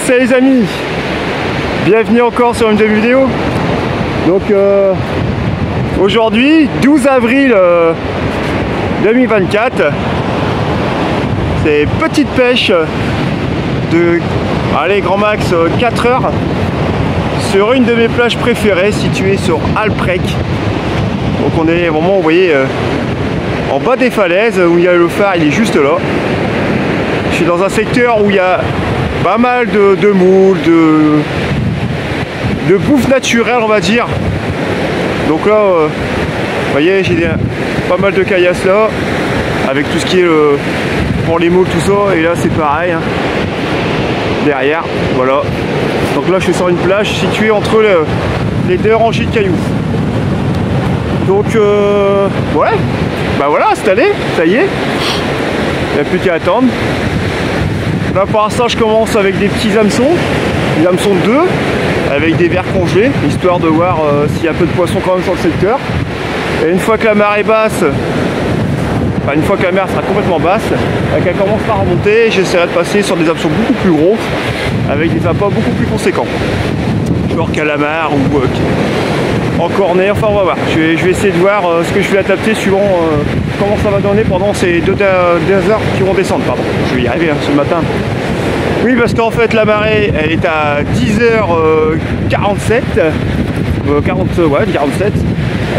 Salut les amis, bienvenue encore sur une nouvelle vidéo. Donc aujourd'hui 12 avril 2024, c'est petite pêche de allez grand max 4 heures sur une de mes plages préférées située sur Alprec. Donc on est vraiment, vous voyez, en bas des falaises où il y a le phare, il est juste là. Je suis dans un secteur où il y a pas mal de moules, de bouffe naturelle, on va dire. Donc là, vous voyez, j'ai pas mal de caillasses là, avec tout ce qui est pour les moules, tout ça. Et là, c'est pareil, hein. Derrière, voilà. Donc là, je suis sur une plage située entre les deux rangées de cailloux. Donc, ouais, bah voilà, installé, ça y est. Il n'y a plus qu'à attendre. Là pour l'instant je commence avec des petits hameçons, des hameçons de 2, avec des vers congelés, histoire de voir s'il y a un peu de poisson quand même sur le secteur. Et une fois que la marée basse, enfin une fois que la mer sera complètement basse, qu'elle commencera à remonter, j'essaierai de passer sur des hameçons beaucoup plus gros, avec des appâts beaucoup plus conséquents. Genre calamar ou en cornet, enfin on va voir. Je vais essayer de voir ce que je vais adapter suivant comment ça va donner pendant ces deux heures qui vont descendre. Pardon, je vais y arriver hein, ce matin. Oui, parce qu'en fait la marée elle est à 10h47, 47.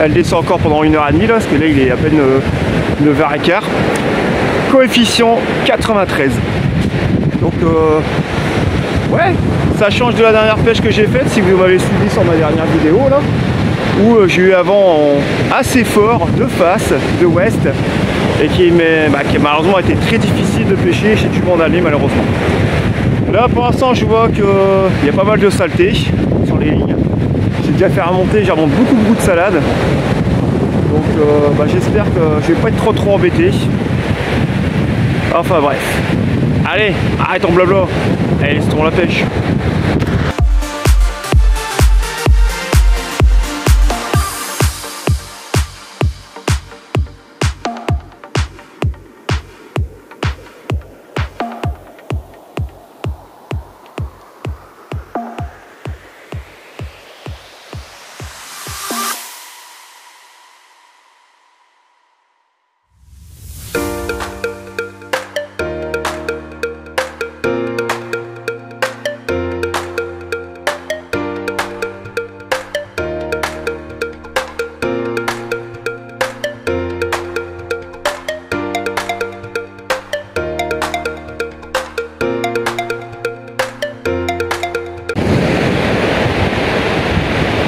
Elle descend encore pendant 1h30 là, parce que là il est à peine 9h15. Coefficient 93. Donc ouais, ça change de la dernière pêche que j'ai faite, si vous m'avez suivi sur ma dernière vidéo là, où j'ai eu un vent assez fort de face, de ouest, et qui malheureusement a été très difficile de pêcher chez tout le monde aller malheureusement. Là pour l'instant je vois qu'il y a pas mal de saleté sur les lignes. J'ai déjà fait remonter, j'ai remonté beaucoup de salade. Donc j'espère que je vais pas être trop embêté. Enfin bref. Allez, arrête ton blabla. Allez, laisse-toi la pêche.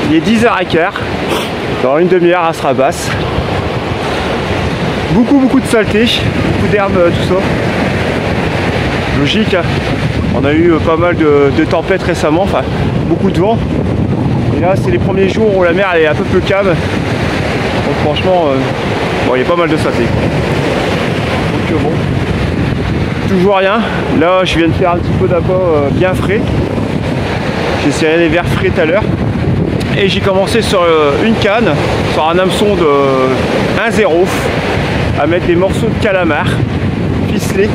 Il est 10h15, dans une demi-heure elle sera basse. Beaucoup de saleté, beaucoup d'herbe, tout ça. Logique, hein. On a eu pas mal de tempêtes récemment, enfin beaucoup de vent. Et là c'est les premiers jours où la mer elle est un peu plus calme. Donc franchement, bon, il y a pas mal de saleté. Donc bon, toujours rien. Là je viens de faire un petit peu d'appât bien frais. J'ai serré les verres frais tout à l'heure. Et j'ai commencé sur une canne, sur un hameçon de 1,0 à mettre des morceaux de calamar ficelés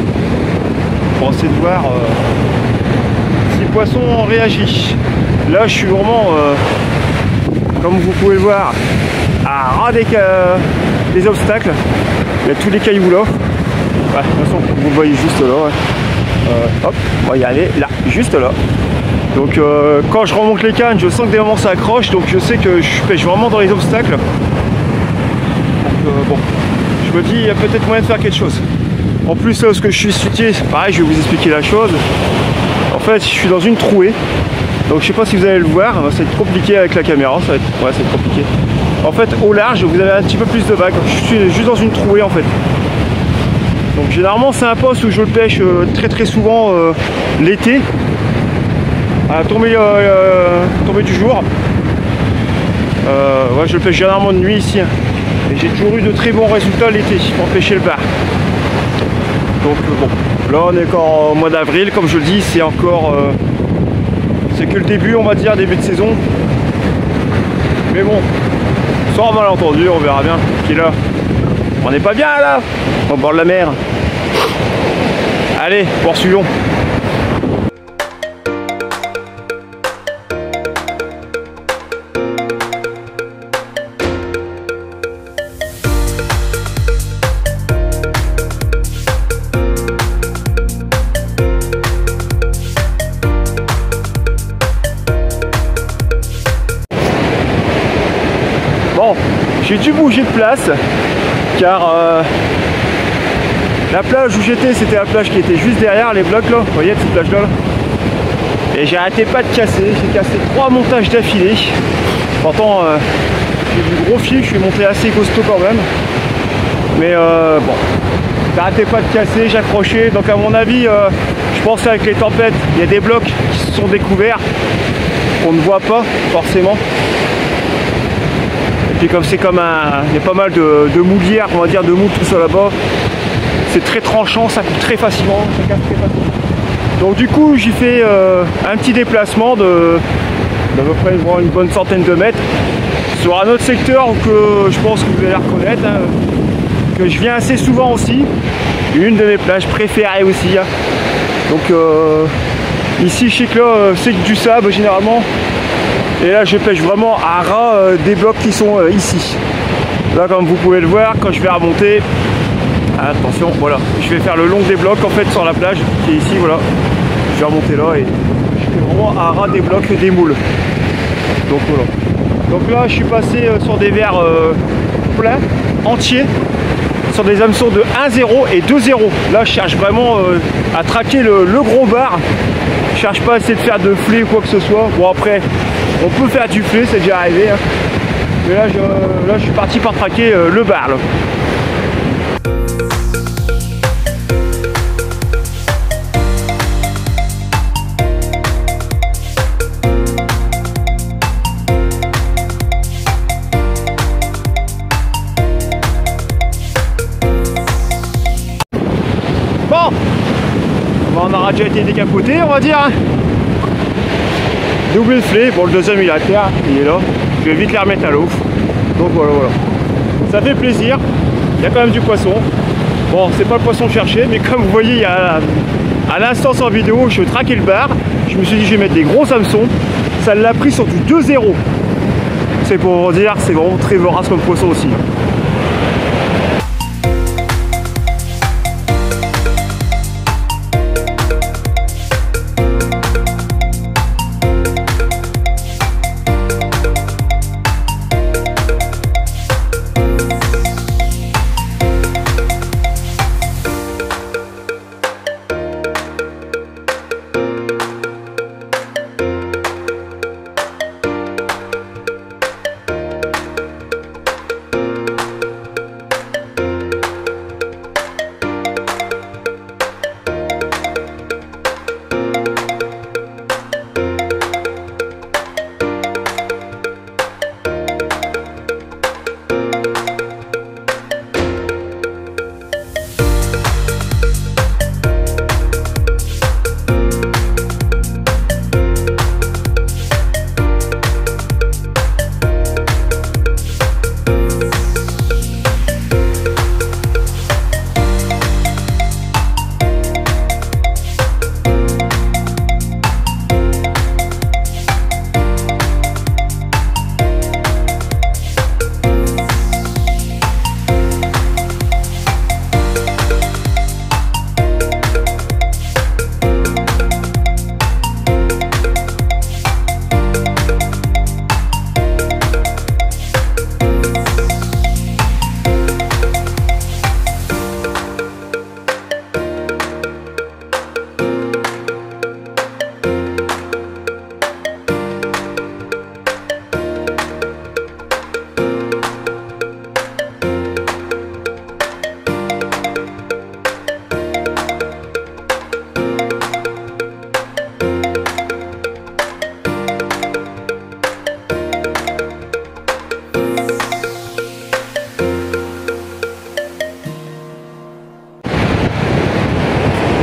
pour essayer de voir si le poisson réagit. Là je suis vraiment, comme vous pouvez le voir, à ras des obstacles. Il y a tous les cailloux là. Ouais, de toute façon vous le voyez juste là. Ouais. Hop, on va y aller là, juste là. Donc quand je remonte les cannes, je sens que des moments ça accroche, donc je sais que je pêche vraiment dans les obstacles. Donc bon, je me dis il y a peut-être moyen de faire quelque chose. En plus là où je suis situé, pareil, je vais vous expliquer la chose. En fait je suis dans une trouée, donc je sais pas si vous allez le voir, ça va être compliqué avec la caméra, ça va être compliqué. En fait au large vous avez un petit peu plus de vagues, je suis juste dans une trouée en fait. Donc généralement c'est un poste où je le pêche très souvent l'été. À la tombée du jour. Ouais, je le pêche généralement de nuit ici. Et j'ai toujours eu de très bons résultats l'été pour pêcher le bar. Donc bon, là on est encore au mois d'avril, comme je le dis, c'est encore c'est que le début, on va dire, début de saison. Mais bon, sans malentendu, on verra bien. Qui est là. On n'est pas bien là, au bord de la mer. Allez, poursuivons. Bon, j'ai dû bouger de place car la plage où j'étais, c'était la plage qui était juste derrière les blocs là, vous voyez cette plage là, et j'ai arrêté pas de casser, j'ai cassé 3 montages d'affilée. Pourtant j'ai du gros fil, je suis monté assez costaud quand même, mais bon, j'arrêtais pas de casser, j'accrochais, donc à mon avis je pense qu'avec les tempêtes il y a des blocs qui se sont découverts qu'on ne voit pas forcément. Et comme c'est comme il y a pas mal de moulières, on va dire, de moules tout ça là-bas, c'est très tranchant, ça coupe très facilement, ça casse très facilement. Donc du coup j'ai fait un petit déplacement d'à peu près une bonne centaine de mètres sur un autre secteur que je pense que vous allez reconnaître, hein, que je viens assez souvent aussi, une de mes plages préférées aussi. Hein. Donc ici je sais que là c'est du sable généralement. Et là je pêche vraiment à ras des blocs qui sont ici. Là comme vous pouvez le voir, quand je vais remonter, attention, voilà, je vais faire le long des blocs en fait sur la plage qui est ici, voilà. Je vais remonter là et je fais vraiment à ras des blocs des moules. Donc voilà. Donc là je suis passé sur des vers pleins, entiers, sur des hameçons de 1,0 et 2,0. Là je cherche vraiment à traquer le gros bar. Je cherche pas à essayer de faire de flé ou quoi que ce soit. Bon après on peut faire du flé, c'est déjà arrivé, hein. Mais là je suis parti pour traquer le bar là. Bon, on aura déjà été décapoté, on va dire. Hein. Double filet, bon le deuxième il est à terre, il est là. Je vais vite les remettre à l'eau. Donc voilà, voilà. Ça fait plaisir, il y a quand même du poisson. Bon, c'est pas le poisson cherché, mais comme vous voyez, il y a à l'instant en vidéo, je traquais le bar. Je me suis dit je vais mettre des gros hameçons. Ça l'a pris sur du 2-0. C'est pour vous dire, c'est vraiment très vorace comme poisson aussi.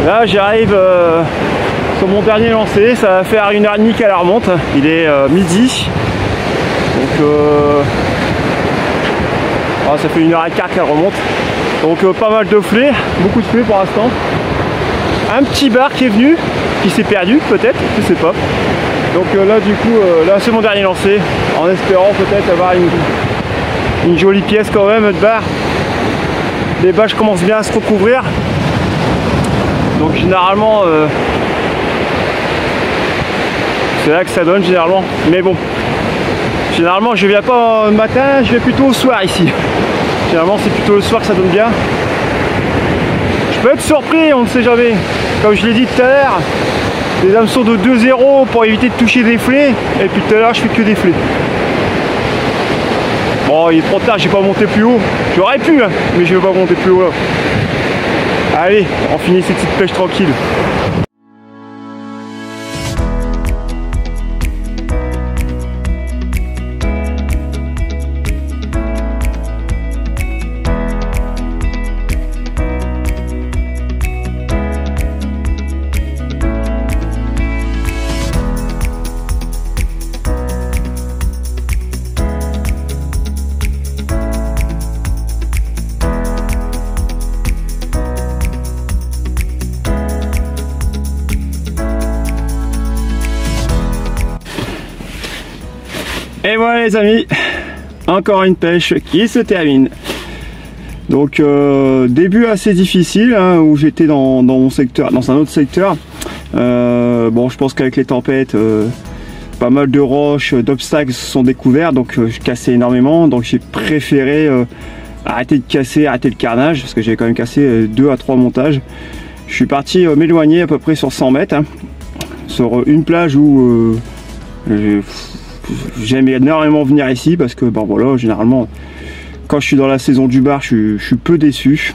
Là j'arrive sur mon dernier lancé, ça va faire 1h30 qu'elle remonte, il est midi, donc ça fait 1h15 qu'elle remonte, donc pas mal de flets, beaucoup de flets pour l'instant. Un petit bar qui est venu, qui s'est perdu peut-être, je sais pas. Donc là du coup, là c'est mon dernier lancé, en espérant peut-être avoir une jolie pièce quand même de bar. Les bâches commencent bien à se recouvrir. Donc généralement c'est là que ça donne généralement, mais bon, généralement je viens pas le matin, je vais plutôt au soir ici. Généralement c'est plutôt le soir que ça donne bien. Je peux être surpris, on ne sait jamais. Comme je l'ai dit tout à l'heure, des hameçons de 2-0 pour éviter de toucher des flets, et puis tout à l'heure je fais que des flets. Bon, il est trop tard, j'ai pas monté plus haut. J'aurais pu, hein, mais je vais pas monter plus haut là. Allez, on finit ces petites pêches tranquilles. Et voilà les amis, encore une pêche qui se termine. Donc début assez difficile, hein, où j'étais dans mon secteur, dans un autre secteur. Bon, je pense qu'avec les tempêtes, pas mal de roches, d'obstacles se sont découverts, donc je cassais énormément. Donc j'ai préféré arrêter de casser, arrêter le carnage, parce que j'avais quand même cassé 2 à 3 montages. Je suis parti m'éloigner à peu près sur 100 mètres, hein, sur une plage où j'aime énormément venir ici, parce que bon voilà, généralement quand je suis dans la saison du bar, je suis peu déçu.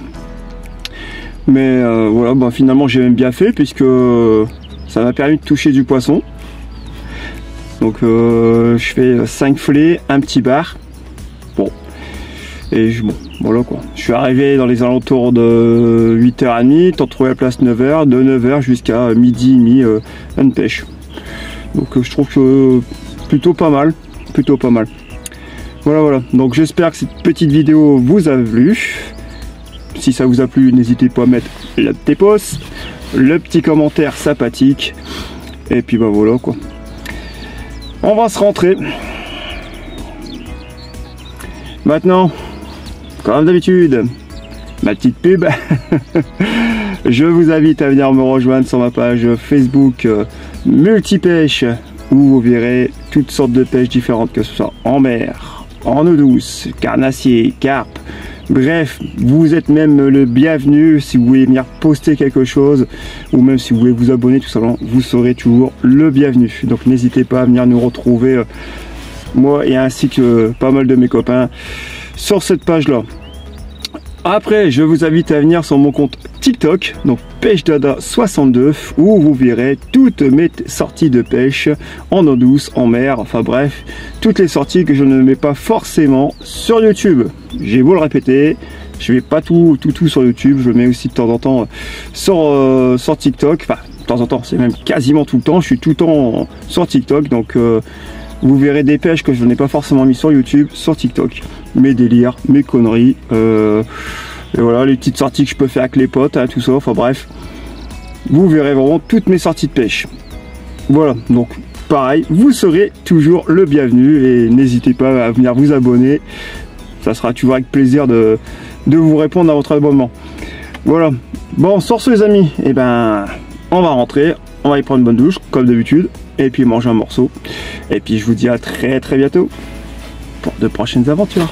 Mais voilà, bah, finalement j'ai même bien fait, puisque ça m'a permis de toucher du poisson. Donc je fais 5 flets, un petit bar. Bon. Et bon, voilà quoi. Je suis arrivé dans les alentours de 8h30, t'as trouvé la place 9h, de 9h jusqu'à midi et demi une pêche. Donc je trouve que plutôt pas mal, Voilà, donc j'espère que cette petite vidéo vous a plu. Si ça vous a plu, n'hésitez pas à mettre le petit pouce, le petit commentaire sympathique. Et puis bah voilà quoi. On va se rentrer. Maintenant, comme d'habitude, ma petite pub. Je vous invite à venir me rejoindre sur ma page Facebook Multipêche, où vous verrez toutes sortes de pêches différentes, que ce soit en mer, en eau douce, carnassier, carpe. Bref, vous êtes même le bienvenu si vous voulez venir poster quelque chose, ou même si vous voulez vous abonner tout simplement, vous serez toujours le bienvenu. Donc n'hésitez pas à venir nous retrouver, moi et ainsi que pas mal de mes copains, sur cette page là. Après, je vous invite à venir sur mon compte TikTok, donc PêcheDada62, où vous verrez toutes mes sorties de pêche en eau douce, en mer, enfin bref, toutes les sorties que je ne mets pas forcément sur YouTube. J'ai beau le répéter, je mets pas tout sur YouTube, je le mets aussi de temps en temps sur TikTok, enfin de temps en temps, c'est même quasiment tout le temps, je suis tout le temps sur TikTok, donc vous verrez des pêches que je n'ai pas forcément mis sur YouTube, sur TikTok. Mes délires, mes conneries, et voilà, les petites sorties que je peux faire avec les potes, hein, tout ça, enfin bref. Vous verrez vraiment toutes mes sorties de pêche. Voilà, donc pareil, vous serez toujours le bienvenu et n'hésitez pas à venir vous abonner. Ça sera toujours avec plaisir de vous répondre à votre abonnement. Voilà, bon, sur ce les amis, et ben, on va rentrer, on va y prendre une bonne douche, comme d'habitude, et puis manger un morceau. Et puis je vous dis à très bientôt pour de prochaines aventures.